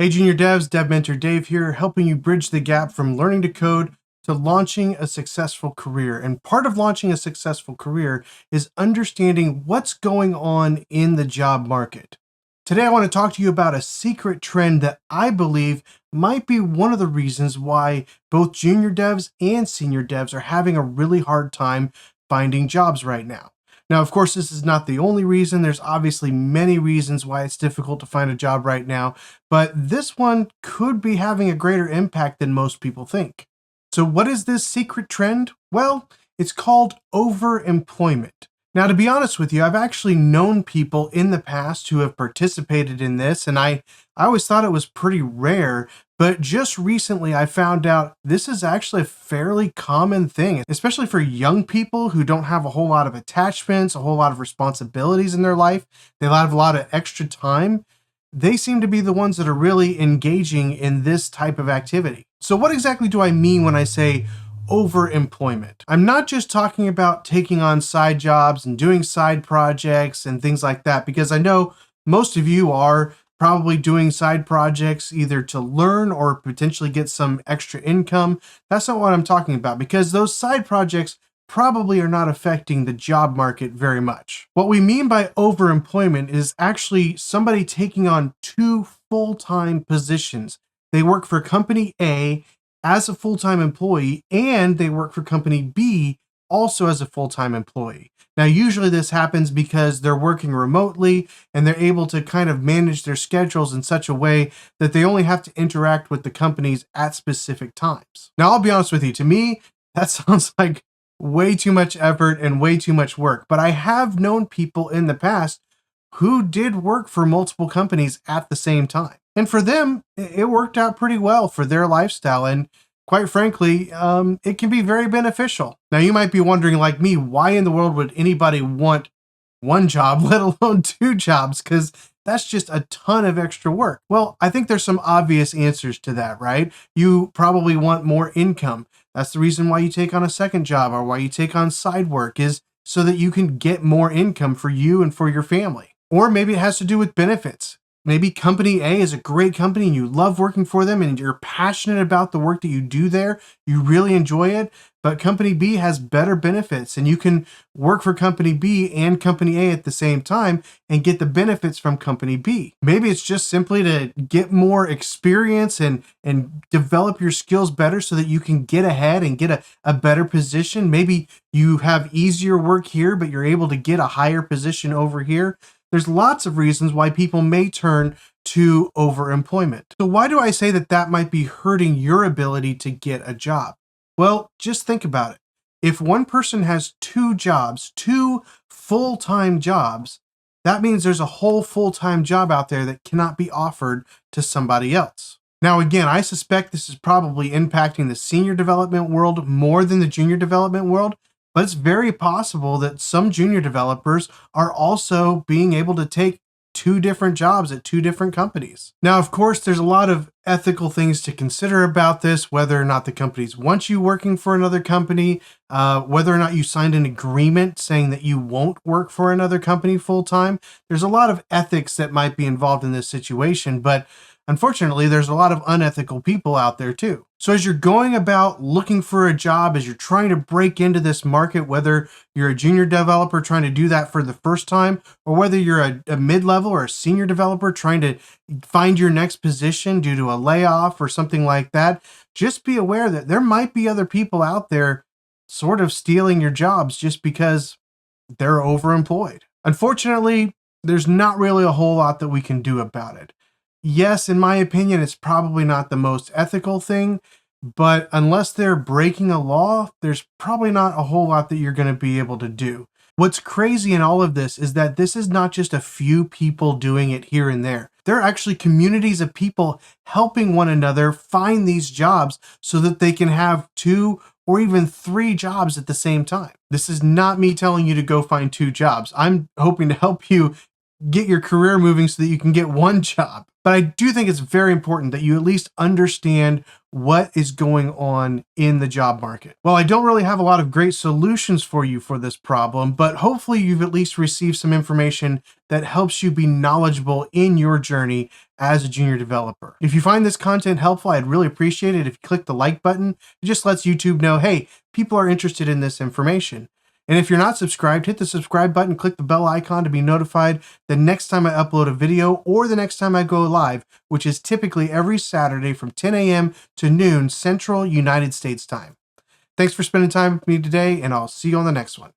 Hey Junior Devs, Dev Mentor Dave here, helping you bridge the gap from learning to code to launching a successful career. And part of launching a successful career is understanding what's going on in the job market. Today, I want to talk to you about a secret trend that I believe might be one of the reasons why both junior devs and senior devs are having a really hard time finding jobs right now. Now, of course, this is not the only reason. There's obviously many reasons why it's difficult to find a job right now, but this one could be having a greater impact than most people think. So, what is this secret trend? Well, it's called overemployment. Now, to be honest with you, I've actually known people in the past who have participated in this, and I always thought it was pretty rare. But just recently, I found out this is actually a fairly common thing, especially for young people who don't have a whole lot of attachments, a whole lot of responsibilities in their life. They have a lot of extra time. They seem to be the ones that are really engaging in this type of activity. So, what exactly do I mean when I say overemployment? I'm not just talking about taking on side jobs and doing side projects and things like that, because I know most of you are probably doing side projects either to learn or potentially get some extra income. That's not what I'm talking about, because those side projects probably are not affecting the job market very much. What we mean by overemployment is actually somebody taking on two full-time positions. They work for company A as a full-time employee, and they work for company B also as a full-time employee. Now, usually this happens because they're working remotely and they're able to kind of manage their schedules in such a way that they only have to interact with the companies at specific times. Now, I'll be honest with you, to me, that sounds like way too much effort and way too much work. But I have known people in the past who did work for multiple companies at the same time. And for them, it worked out pretty well for their lifestyle. And quite frankly, it can be very beneficial. Now, you might be wondering, like me, why in the world would anybody want one job, let alone two jobs? Because that's just a ton of extra work. Well, I think there's some obvious answers to that, right? You probably want more income. That's the reason why you take on a second job or why you take on side work, is so that you can get more income for you and for your family. Or maybe it has to do with benefits. Maybe company A is a great company and you love working for them and you're passionate about the work that you do there. You really enjoy it, but company B has better benefits and you can work for company B and company A at the same time and get the benefits from company B. Maybe it's just simply to get more experience and develop your skills better so that you can get ahead and get a better position. Maybe you have easier work here, but you're able to get a higher position over here. There's lots of reasons why people may turn to overemployment. So why do I say that that might be hurting your ability to get a job? Well, just think about it. If one person has two jobs, two full-time jobs, that means there's a whole full-time job out there that cannot be offered to somebody else. Now, again, I suspect this is probably impacting the senior development world more than the junior development world, but it's very possible that some junior developers are also being able to take two different jobs at two different companies. Now, of course, there's a lot of ethical things to consider about this, whether or not the companies want you working for another company, whether or not you signed an agreement saying that you won't work for another company full time. There's a lot of ethics that might be involved in this situation, but unfortunately, there's a lot of unethical people out there too. So as you're going about looking for a job, as you're trying to break into this market, whether you're a junior developer trying to do that for the first time, or whether you're a mid-level or a senior developer trying to find your next position due to a layoff or something like that, just be aware that there might be other people out there sort of stealing your jobs just because they're overemployed. Unfortunately, there's not really a whole lot that we can do about it. Yes, in my opinion, it's probably not the most ethical thing, but unless they're breaking a law, there's probably not a whole lot that you're going to be able to do. What's crazy in all of this is that this is not just a few people doing it here and there. There are actually communities of people helping one another find these jobs so that they can have two or even three jobs at the same time. This is not me telling you to go find two jobs. I'm hoping to help you get your career moving so that you can get one job. But I do think it's very important that you at least understand what is going on in the job market. Well, I don't really have a lot of great solutions for you for this problem, but hopefully you've at least received some information that helps you be knowledgeable in your journey as a junior developer. If you find this content helpful, I'd really appreciate it if you click the like button. It just lets YouTube know, hey, people are interested in this information. And if you're not subscribed, hit the subscribe button, click the bell icon to be notified the next time I upload a video or the next time I go live, which is typically every Saturday from 10 a.m. to noon Central United States time. Thanks for spending time with me today, and I'll see you on the next one.